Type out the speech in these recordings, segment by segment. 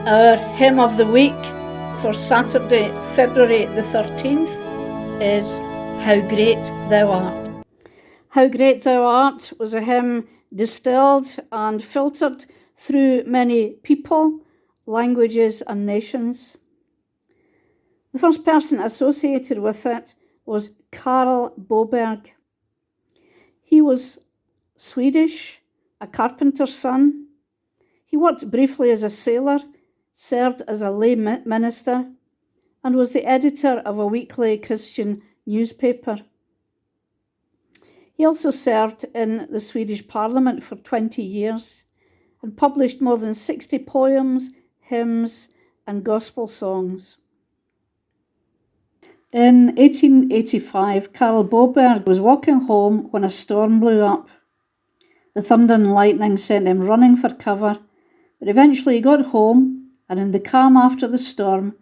Our hymn of the week for Saturday, February the 13th is How Great Thou Art. How Great Thou Art was a hymn distilled and filtered through many people, languages and nations. The first person associated with it was Karl Boberg. He was Swedish, a carpenter's son. He worked briefly as a sailor, served as a lay minister, and was the editor of a weekly Christian newspaper. He also served in the Swedish Parliament for 20 years and published more than 60 poems, hymns, and gospel songs. In 1885, Karl Boberg was walking home when a storm blew up. The thunder and lightning sent him running for cover, but eventually he got home, and in the calm after the storm,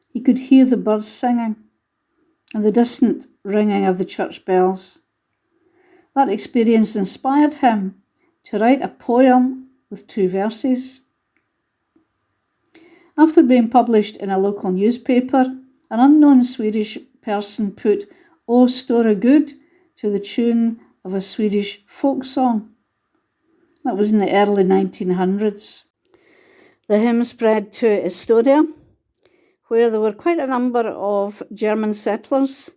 he could hear the birds singing and the distant ringing of the church bells. That experience inspired him to write a poem with 2 verses. After being published in a local newspaper, an unknown Swedish person put "O Stora Good" to the tune of a Swedish folk song. That was in the early 1900s. The hymn spread to Estonia, where there were quite a number of German settlers,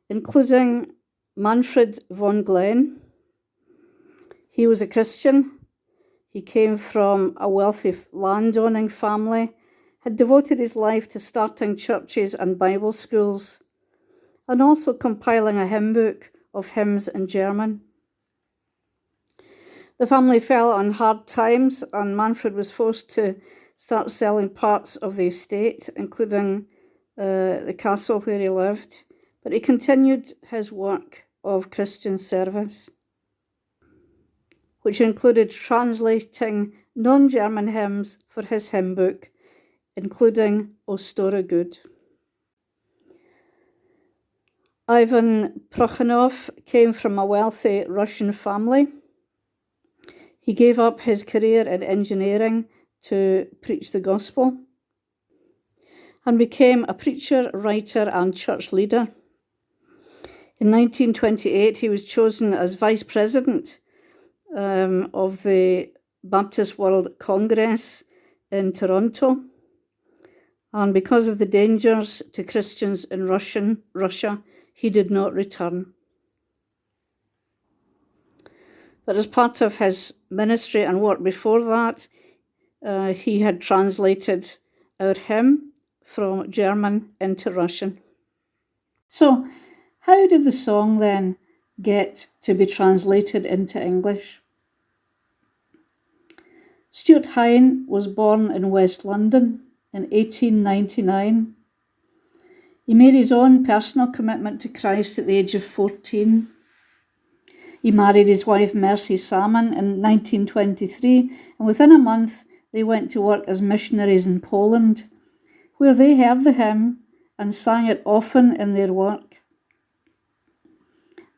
including Manfred von Glen. He was a Christian. He came from a wealthy landowning family, had devoted his life to starting churches and Bible schools, and also compiling a hymn book of hymns in German. The family fell on hard times, and Manfred was forced to start selling parts of the estate, including the castle where he lived, but he continued his work of Christian service, which included translating non-German hymns for his hymn book, including O Stora Good. Ivan Prokhanov came from a wealthy Russian family. He gave up his career in engineering to preach the gospel and became a preacher, writer, and church leader. In 1928, he was chosen as vice president of the Baptist World Congress in Toronto. And because of the dangers to Christians in Russia, he did not return. But as part of his ministry and work before that, he had translated our hymn from German into Russian. So, how did the song then get to be translated into English? Stuart Hine was born in West London in 1899. He made his own personal commitment to Christ at the age of 14. He married his wife Mercy Salmon in 1923, and within a month they went to work as missionaries in Poland, where they heard the hymn and sang it often in their work.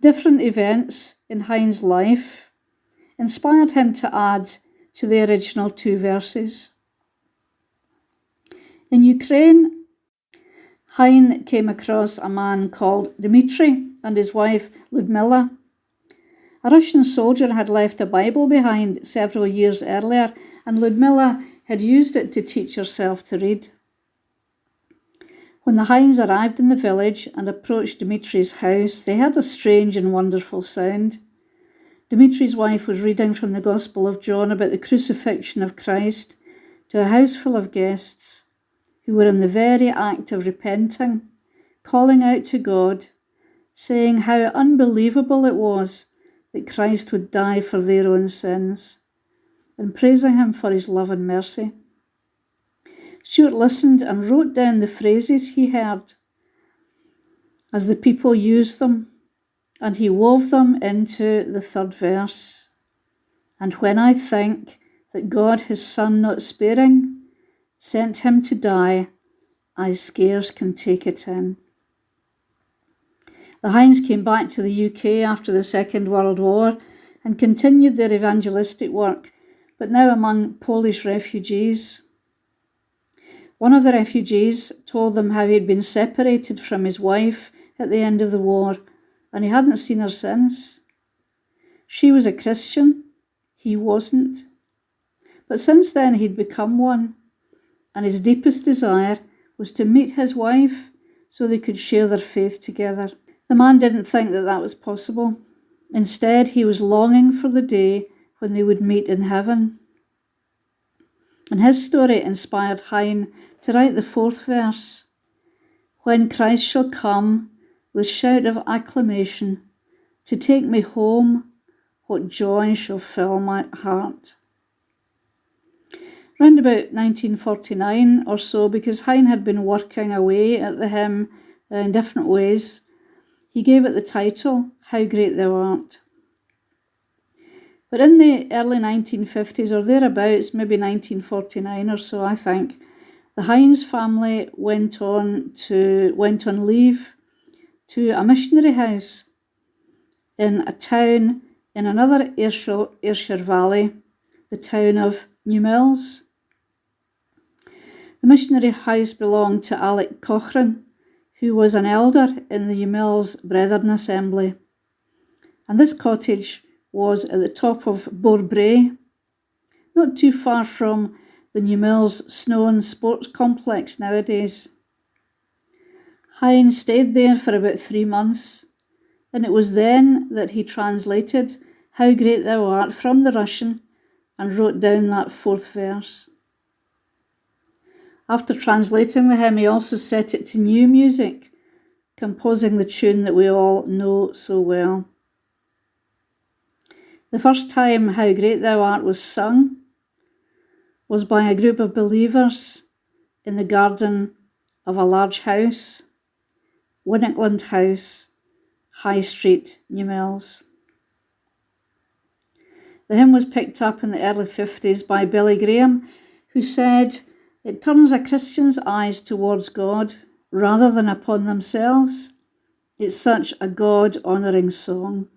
Different events in Hine's life inspired him to add to the original 2 verses. In Ukraine, Hine came across a man called Dmitri and his wife Ludmila. A Russian soldier had left a Bible behind several years earlier, and Ludmila had used it to teach herself to read. When the Hines arrived in the village and approached Dmitri's house, they heard a strange and wonderful sound. Dmitri's wife was reading from the Gospel of John about the crucifixion of Christ to a house full of guests who were in the very act of repenting, calling out to God, saying how unbelievable it was that Christ would die for their own sins, and praising him for his love and mercy. Stuart listened and wrote down the phrases he heard as the people used them, and he wove them into the 3rd verse. And when I think that God, his Son not sparing, sent him to die, I scarce can take it in. The Hines came back to the UK after the Second World War and continued their evangelistic work, but now among Polish refugees. One of the refugees told them how he'd been separated from his wife at the end of the war, and he hadn't seen her since. She was a Christian, he wasn't. But since then he'd become one, and his deepest desire was to meet his wife so they could share their faith together. The man didn't think that that was possible. Instead, he was longing for the day when they would meet in heaven. And his story inspired Hein to write the 4th verse. When Christ shall come with shout of acclamation to take me home, what joy shall fill my heart. Round about 1949 or so, because Hein had been working away at the hymn in different ways, he gave it the title, How Great Thou Art. But in the early 1950s or thereabouts, maybe 1949 or so, I think, the Hines family went on leave to a missionary house in a town in another Ayrshire valley, the town of Newmilns. The missionary house belonged to Alec Cochran, who was an elder in the Newmilns Brethren Assembly. And this cottage was at the top of Borbray, not too far from the Newmilns Snow and Sports Complex nowadays. Hein stayed there for about 3 months, and it was then that he translated How Great Thou Art from the Russian and wrote down that 4th verse. After translating the hymn, he also set it to new music, composing the tune that we all know so well. The first time How Great Thou Art was sung was by a group of believers in the garden of a large house, Winnickland House, High Street, Newmilns. The hymn was picked up in the early 50s by Billy Graham, who said, "It turns a Christian's eyes towards God rather than upon themselves. It's such a God-honouring song."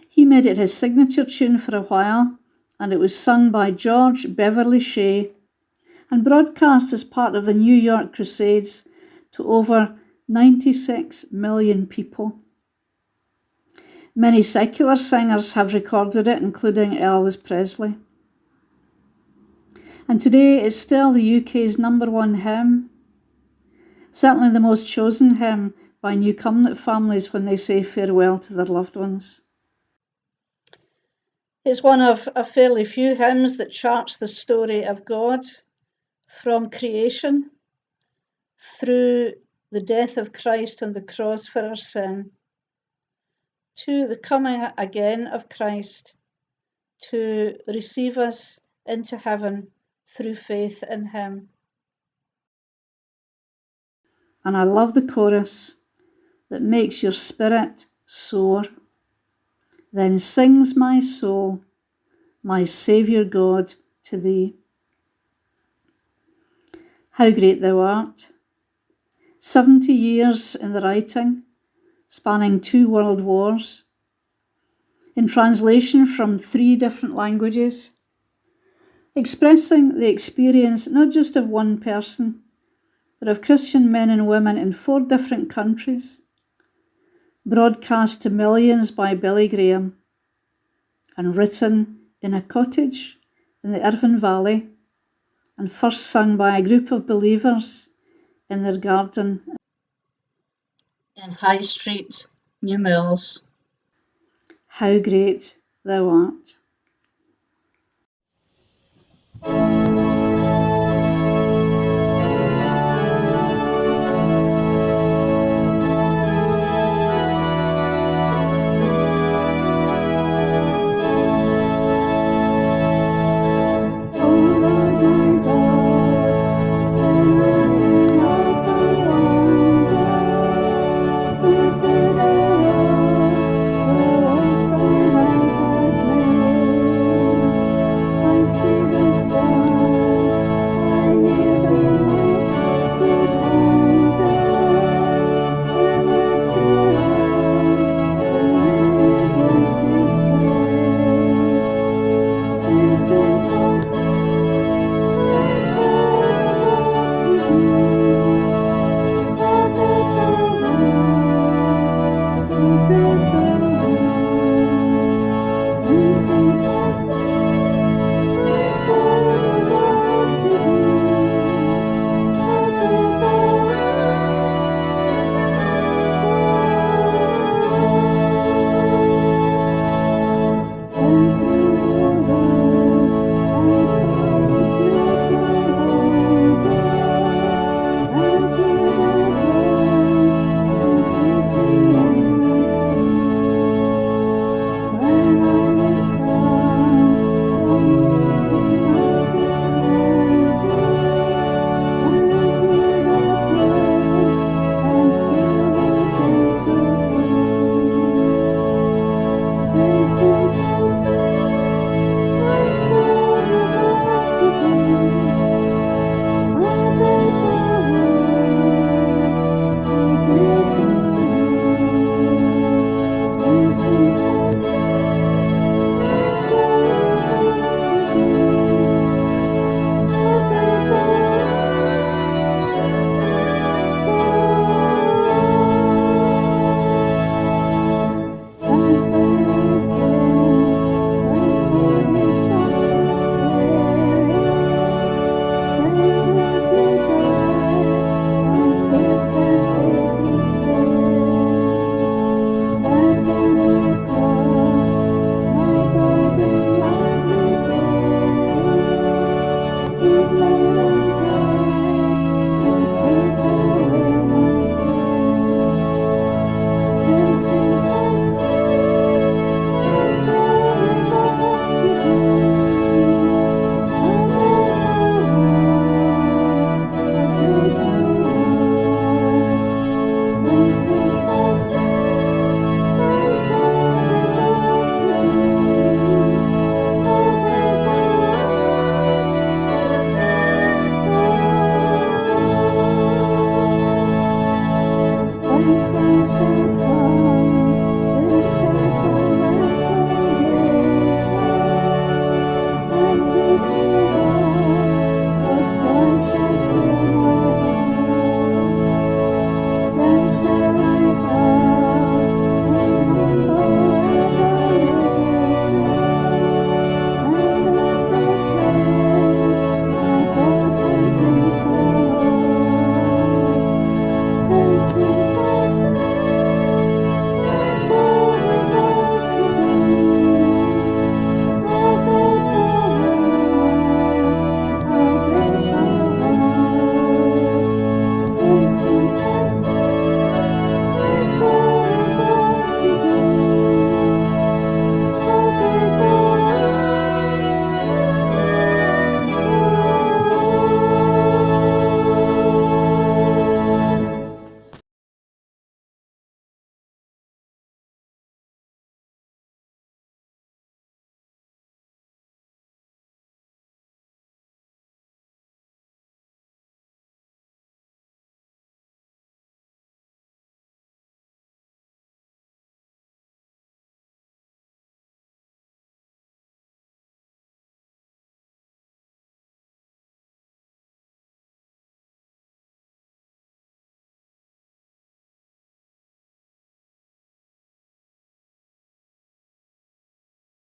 He made it his signature tune for a while, and it was sung by George Beverly Shea and broadcast as part of the New York Crusades to over 96 million people. Many secular singers have recorded it, including Elvis Presley. And today it's still the UK's #1 hymn, certainly the most chosen hymn by New Covenant families when they say farewell to their loved ones. It's one of a fairly few hymns that charts the story of God from creation through the death of Christ on the cross for our sin, to the coming again of Christ to receive us into heaven through faith in him. And I love the chorus that makes your spirit soar. Then sings my soul, my Saviour God, to thee. How great thou art. 70 years in the writing, spanning 2 world wars, in translation from 3 different languages, expressing the experience not just of one person, but of Christian men and women in 4 different countries, broadcast to millions by Billy Graham, and written in a cottage in the Irvine Valley, and first sung by a group of believers in their garden in High Street, Newmilns. How great thou art. Good morning.